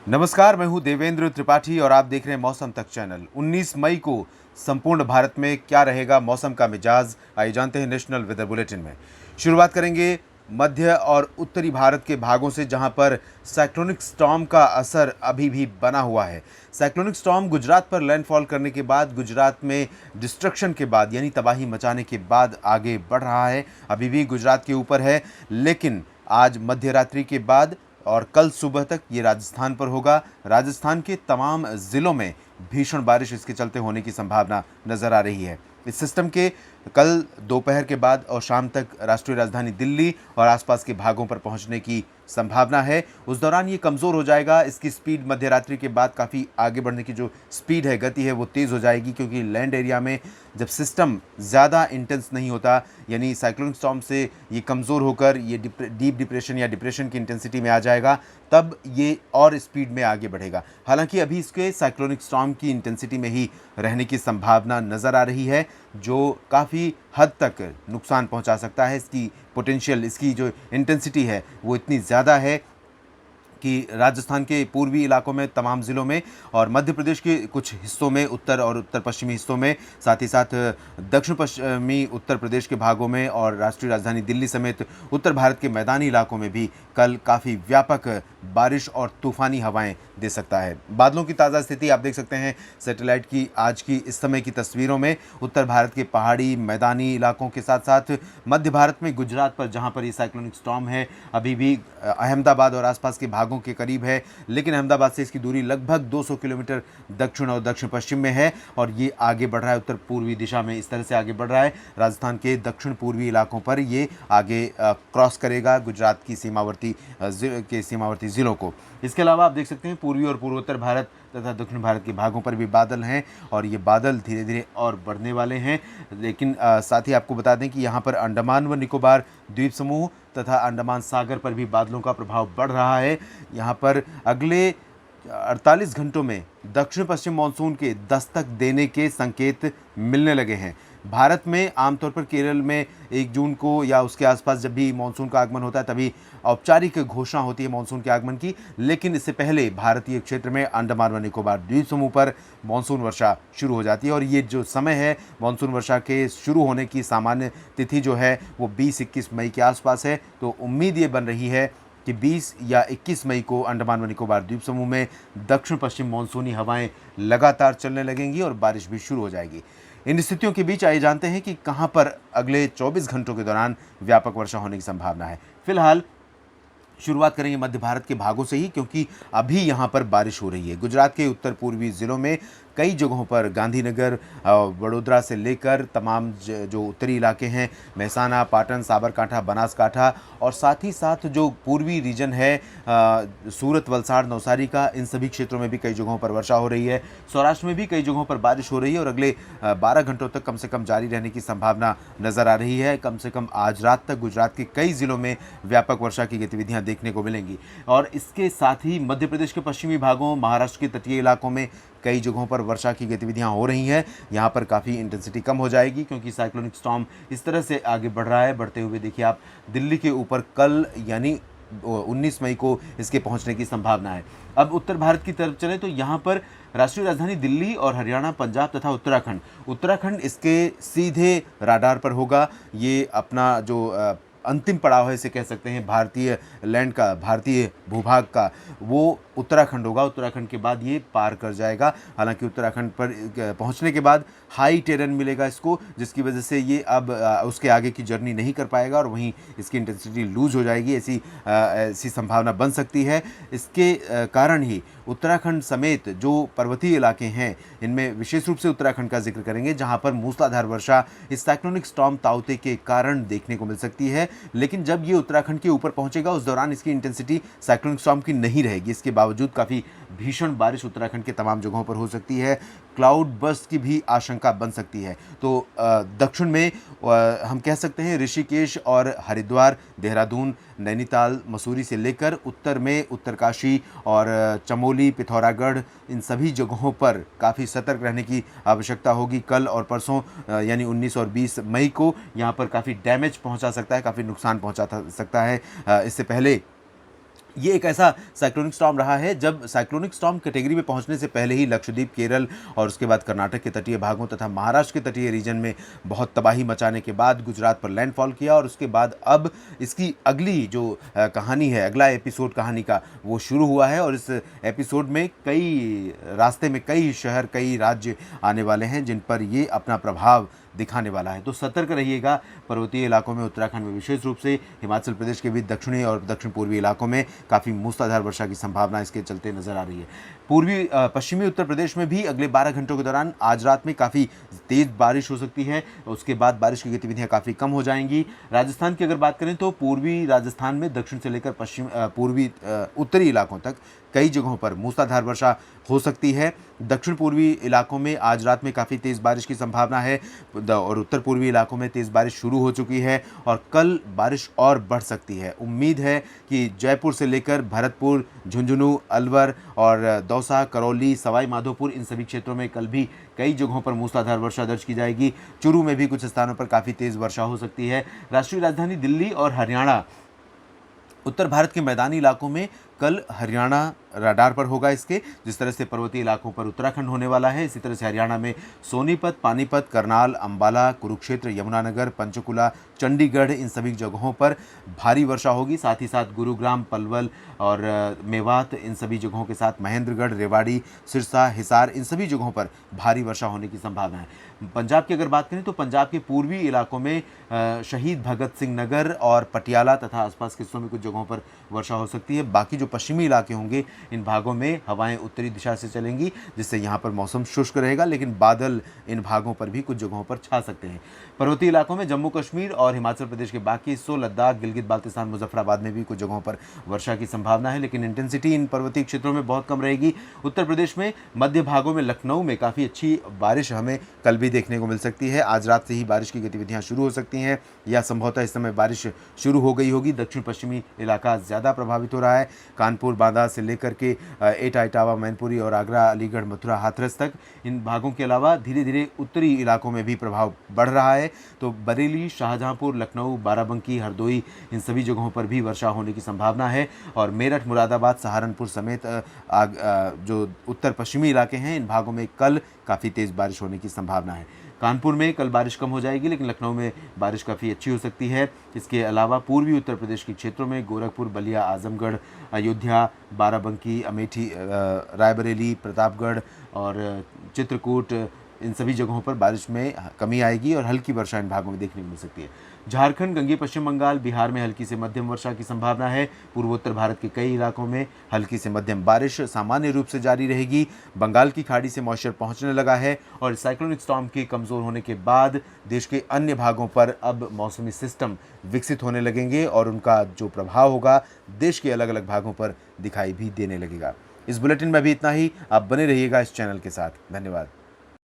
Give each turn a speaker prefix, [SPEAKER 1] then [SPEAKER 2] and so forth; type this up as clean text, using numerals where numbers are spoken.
[SPEAKER 1] नमस्कार, मैं हूं देवेंद्र त्रिपाठी और आप देख रहे हैं मौसम तक चैनल। 19 मई को संपूर्ण भारत में क्या रहेगा मौसम का मिजाज, आइए जानते हैं नेशनल वेदर बुलेटिन में। शुरुआत करेंगे मध्य और उत्तरी भारत के भागों से, जहां पर साइक्लोनिक स्टॉर्म का असर अभी भी बना हुआ है। साइक्लोनिक स्टॉर्म गुजरात पर लैंडफॉल करने के बाद, गुजरात में डिस्ट्रक्शन के बाद यानी तबाही मचाने के बाद आगे बढ़ रहा है। अभी भी गुजरात के ऊपर है, लेकिन आज मध्य रात्रि के बाद और कल सुबह तक ये राजस्थान पर होगा। राजस्थान के तमाम ज़िलों में भीषण बारिश इसके चलते होने की संभावना नज़र आ रही है। इस सिस्टम के कल दोपहर के बाद और शाम तक राष्ट्रीय राजधानी दिल्ली और आसपास के भागों पर पहुंचने की संभावना है। उस दौरान ये कमज़ोर हो जाएगा। इसकी स्पीड मध्य रात्रि के बाद काफ़ी आगे बढ़ने की जो स्पीड है, गति है, वो तेज़ हो जाएगी, क्योंकि लैंड एरिया में जब सिस्टम ज़्यादा इंटेंस नहीं होता, यानी साइक्लोनिक स्टॉर्म से ये कमज़ोर होकर ये डीप डिप्रेशन या डिप्रेशन की इंटेंसिटी में आ जाएगा, तब ये और स्पीड में आगे बढ़ेगा। हालांकि अभी इसके साइक्लोनिक स्टॉर्म की इंटेंसिटी में ही रहने की संभावना नज़र आ रही है, जो काफ़ी हद तक नुकसान पहुंचा सकता है। इसकी पोटेंशियल, इसकी जो इंटेंसिटी है वो इतनी ज़्यादा है कि राजस्थान के पूर्वी इलाकों में, तमाम ज़िलों में और मध्य प्रदेश के कुछ हिस्सों में, उत्तर और उत्तर पश्चिमी हिस्सों में, साथ ही साथ दक्षिण पश्चिमी उत्तर प्रदेश के भागों में और राष्ट्रीय राजधानी दिल्ली समेत उत्तर भारत के मैदानी इलाकों में भी कल काफ़ी व्यापक बारिश और तूफ़ानी हवाएं दे सकता है। बादलों की ताज़ा स्थिति आप देख सकते हैं सैटेलाइट की आज की इस समय की तस्वीरों में। उत्तर भारत के पहाड़ी मैदानी इलाकों के साथ साथ मध्य भारत में गुजरात पर, जहां पर ये साइक्लोनिक स्टॉर्म है, अभी भी अहमदाबाद और आसपास के भागों के करीब है, लेकिन अहमदाबाद से इसकी दूरी लगभग 200 किलोमीटर दक्षिण और दक्षिण पश्चिम में है और ये आगे बढ़ रहा है उत्तर पूर्वी दिशा में। इस तरह से आगे बढ़ रहा है, राजस्थान के दक्षिण पूर्वी इलाकों पर ये आगे क्रॉस करेगा गुजरात की सीमावर्ती ज़िलों को। इसके अलावा आप देख सकते हैं पूर्वी और पूर्वोत्तर भारत तथा दक्षिण भारत के भागों पर भी बादल हैं और ये बादल धीरे धीरे और बढ़ने वाले हैं। लेकिन साथ ही आपको बता दें कि यहाँ पर अंडमान व निकोबार द्वीप समूह तथा अंडमान सागर पर भी बादलों का प्रभाव बढ़ रहा है। यहाँ पर अगले 48 घंटों में दक्षिण पश्चिम मानसून के दस्तक देने के संकेत मिलने लगे हैं। भारत में आमतौर पर केरल में 1 जून को या उसके आसपास जब भी मानसून का आगमन होता है, तभी औपचारिक घोषणा होती है मानसून के आगमन की, लेकिन इससे पहले भारतीय क्षेत्र में अंडमान व निकोबार द्वीप समूह पर मानसून वर्षा शुरू हो जाती है। और ये जो समय है मानसून वर्षा के शुरू होने की सामान्य तिथि जो है वो 20-21 मई के आसपास है। तो उम्मीद ये बन रही है कि 20 या 21 मई को अंडमान व निकोबार द्वीप समूह में दक्षिण पश्चिम मानसूनी हवाएं लगातार चलने लगेंगी और बारिश भी शुरू हो जाएगी। इन स्थितियों के बीच आइए जानते हैं कि कहां पर अगले 24 घंटों के दौरान व्यापक वर्षा होने की संभावना है। फिलहाल शुरुआत करेंगे मध्य भारत के भागों से ही, क्योंकि अभी यहाँ पर बारिश हो रही है। गुजरात के उत्तर पूर्वी ज़िलों में कई जगहों पर, गांधीनगर, वडोदरा से लेकर तमाम जो उत्तरी इलाके हैं, मेहसाना, पाटन, साबरकांठा, बनासकांठा और साथ ही साथ जो पूर्वी रीजन है सूरत, वलसाड़, नवसारी का, इन सभी क्षेत्रों में भी कई जगहों पर वर्षा हो रही है। सौराष्ट्र में भी कई जगहों पर बारिश हो रही है और अगले 12 घंटों तक कम से कम जारी रहने की संभावना नज़र आ रही है। कम से कम आज रात तक गुजरात के कई ज़िलों में व्यापक वर्षा की गतिविधियाँ देखने को मिलेंगी। और इसके साथ ही मध्य प्रदेश के पश्चिमी भागों, महाराष्ट्र के तटीय इलाकों में कई जगहों पर वर्षा की गतिविधियां हो रही हैं। यहाँ पर काफ़ी इंटेंसिटी कम हो जाएगी, क्योंकि साइक्लोनिक स्टॉर्म इस तरह से आगे बढ़ रहा है। बढ़ते हुए देखिए आप दिल्ली के ऊपर कल यानी 19 मई को इसके पहुंचने की संभावना है। अब उत्तर भारत की तरफ चले तो यहाँ पर राष्ट्रीय राजधानी दिल्ली और हरियाणा, पंजाब तथा उत्तराखंड इसके सीधे राडार पर होगा। ये अपना जो अंतिम पड़ाव है, इसे कह सकते हैं भारतीय लैंड का, भारतीय भूभाग का, वो उत्तराखंड होगा। उत्तराखंड के बाद ये पार कर जाएगा। हालांकि उत्तराखंड पर पहुंचने के बाद हाई टेरेन मिलेगा इसको, जिसकी वजह से ये अब उसके आगे की जर्नी नहीं कर पाएगा और वहीं इसकी इंटेंसिटी लूज हो जाएगी। ऐसी संभावना बन सकती है। इसके कारण ही उत्तराखंड समेत जो पर्वतीय इलाके हैं, इनमें विशेष रूप से उत्तराखंड का जिक्र करेंगे, जहां पर मूसलाधार वर्षा इस साइक्लोनिक स्टॉर्म ताउते के कारण देखने को मिल सकती है। लेकिन जब ये उत्तराखंड के ऊपर पहुंचेगा, उस दौरान इसकी इंटेंसिटी साइक्लोनिक स्टॉर्म की नहीं रहेगी। इसके बावजूद काफ़ी भीषण बारिश उत्तराखंड के तमाम जगहों पर हो सकती है। क्लाउड बर्स्ट की भी आशंका बन सकती है। तो दक्षिण में हम कह सकते हैं ऋषिकेश और हरिद्वार, देहरादून, नैनीताल, मसूरी से लेकर उत्तर में उत्तरकाशी और चमोली, पिथौरागढ़, इन सभी जगहों पर काफ़ी सतर्क रहने की आवश्यकता होगी। कल और परसों यानी 19 और 20 मई को यहाँ पर काफ़ी डैमेज पहुँचा सकता है, काफ़ी नुकसान पहुँचा सकता है। इससे पहले ये एक ऐसा साइक्लोनिक स्टॉर्म रहा है जब साइक्लोनिक स्टॉर्म कैटेगरी में पहुंचने से पहले ही लक्षद्वीप, केरल और उसके बाद कर्नाटक के तटीय भागों तथा महाराष्ट्र के तटीय रीजन में बहुत तबाही मचाने के बाद गुजरात पर लैंडफॉल किया और उसके बाद अब इसकी अगली जो कहानी है, अगला एपिसोड कहानी का, वो शुरू हुआ है। और इस एपिसोड में कई रास्ते में कई शहर, कई राज्य आने वाले हैं जिन पर ये अपना प्रभाव दिखाने वाला है। तो सतर्क रहिएगा। पर्वतीय इलाकों में, उत्तराखंड में विशेष रूप से, हिमाचल प्रदेश के भी दक्षिणी और दक्षिण पूर्वी इलाकों में काफ़ी मूसलाधार वर्षा की संभावना इसके चलते नजर आ रही है। पूर्वी पश्चिमी उत्तर प्रदेश में भी अगले 12 घंटों के दौरान आज रात में काफ़ी तेज़ बारिश हो सकती है। उसके बाद बारिश की गतिविधियां काफ़ी कम हो जाएंगी। राजस्थान की अगर बात करें तो पूर्वी राजस्थान में दक्षिण से लेकर पश्चिम पूर्वी उत्तरी इलाकों तक कई जगहों पर मूसलाधार वर्षा हो सकती है। दक्षिण पूर्वी इलाकों में आज रात में काफ़ी तेज़ बारिश की संभावना है और उत्तर पूर्वी इलाकों में तेज़ बारिश शुरू हो चुकी है और कल बारिश और बढ़ सकती है। उम्मीद है कि जयपुर से लेकर भरतपुर, झुंझुनू, अलवर और दौसा, करौली, सवाई माधोपुर, इन सभी क्षेत्रों में कल भी कई जगहों पर मूसलाधार वर्षा दर्ज की जाएगी। चूरू में भी कुछ स्थानों पर काफ़ी तेज़ वर्षा हो सकती है। राष्ट्रीय राजधानी दिल्ली और हरियाणा, उत्तर भारत के मैदानी इलाकों में कल हरियाणा रडार पर होगा इसके। जिस तरह से पर्वतीय इलाकों पर उत्तराखंड होने वाला है, इसी तरह से हरियाणा में सोनीपत, पानीपत, करनाल, अंबाला, कुरुक्षेत्र, यमुनानगर, पंचकुला, चंडीगढ़, इन सभी जगहों पर भारी वर्षा होगी। साथ ही साथ गुरुग्राम, पलवल और मेवात, इन सभी जगहों के साथ महेंद्रगढ़, रेवाड़ी, सिरसा, हिसार, इन सभी जगहों पर भारी वर्षा होने की संभावना है। पंजाब की अगर बात करें तो पंजाब के पूर्वी इलाकों में शहीद भगत सिंह नगर और पटियाला तथा आसपास के हिस्सों में कुछ जगहों पर वर्षा हो सकती है। बाकी जो पश्चिमी इलाके होंगे, इन भागों में हवाएं उत्तरी दिशा से चलेंगी, जिससे यहाँ पर मौसम शुष्क रहेगा, लेकिन बादल इन भागों पर भी कुछ जगहों पर छा सकते हैं। पर्वतीय इलाकों में जम्मू कश्मीर और हिमाचल प्रदेश के बाकी हिस्सों, लद्दाख, गिलगित बाल्तिस्तान, मुजफ्फराबाद में भी कुछ जगहों पर वर्षा की संभावना है, लेकिन इंटेंसिटी इन पर्वतीय क्षेत्रों में बहुत कम रहेगी। उत्तर प्रदेश में मध्य भागों में, लखनऊ में काफ़ी अच्छी बारिश हमें कल भी देखने को मिल सकती है। आज रात से ही बारिश की गतिविधियां शुरू हो सकती हैं या संभवतः इस समय बारिश शुरू हो गई होगी। दक्षिण पश्चिमी इलाका ज़्यादा प्रभावित हो रहा है। कानपुर, बांदा से लेकर के एटा, इटावा, मैनपुरी और आगरा, अलीगढ़, मथुरा, हाथरस तक, इन भागों के अलावा धीरे धीरे उत्तरी इलाकों में भी प्रभाव बढ़ रहा है। तो बरेली, शाहजहांपुर, लखनऊ, बाराबंकी, हरदोई, इन सभी जगहों पर भी वर्षा होने की संभावना है। और मेरठ, मुरादाबाद, सहारनपुर समेत जो उत्तर पश्चिमी इलाके हैं, इन भागों में कल काफ़ी तेज़ बारिश होने की संभावना है। कानपुर में कल बारिश कम हो जाएगी, लेकिन लखनऊ में बारिश काफ़ी अच्छी हो सकती है। इसके अलावा पूर्वी उत्तर प्रदेश के क्षेत्रों में गोरखपुर, बलिया, आजमगढ़, अयोध्या, बाराबंकी, अमेठी, रायबरेली, प्रतापगढ़ और चित्रकूट, इन सभी जगहों पर बारिश में कमी आएगी और हल्की वर्षा इन भागों में देखने को मिल सकती है। झारखंड, गंगे पश्चिम बंगाल, बिहार में हल्की से मध्यम वर्षा की संभावना है। पूर्वोत्तर भारत के कई इलाकों में हल्की से मध्यम बारिश सामान्य रूप से जारी रहेगी। बंगाल की खाड़ी से मॉइस्चर पहुंचने लगा है और साइक्लोनिक स्टॉर्म के कमज़ोर होने के बाद देश के अन्य भागों पर अब मौसमी सिस्टम विकसित होने लगेंगे और उनका जो प्रभाव होगा देश के अलग अलग भागों पर दिखाई भी देने लगेगा। इस बुलेटिन में भी इतना ही। आप बने रहिएगा इस चैनल के साथ। धन्यवाद।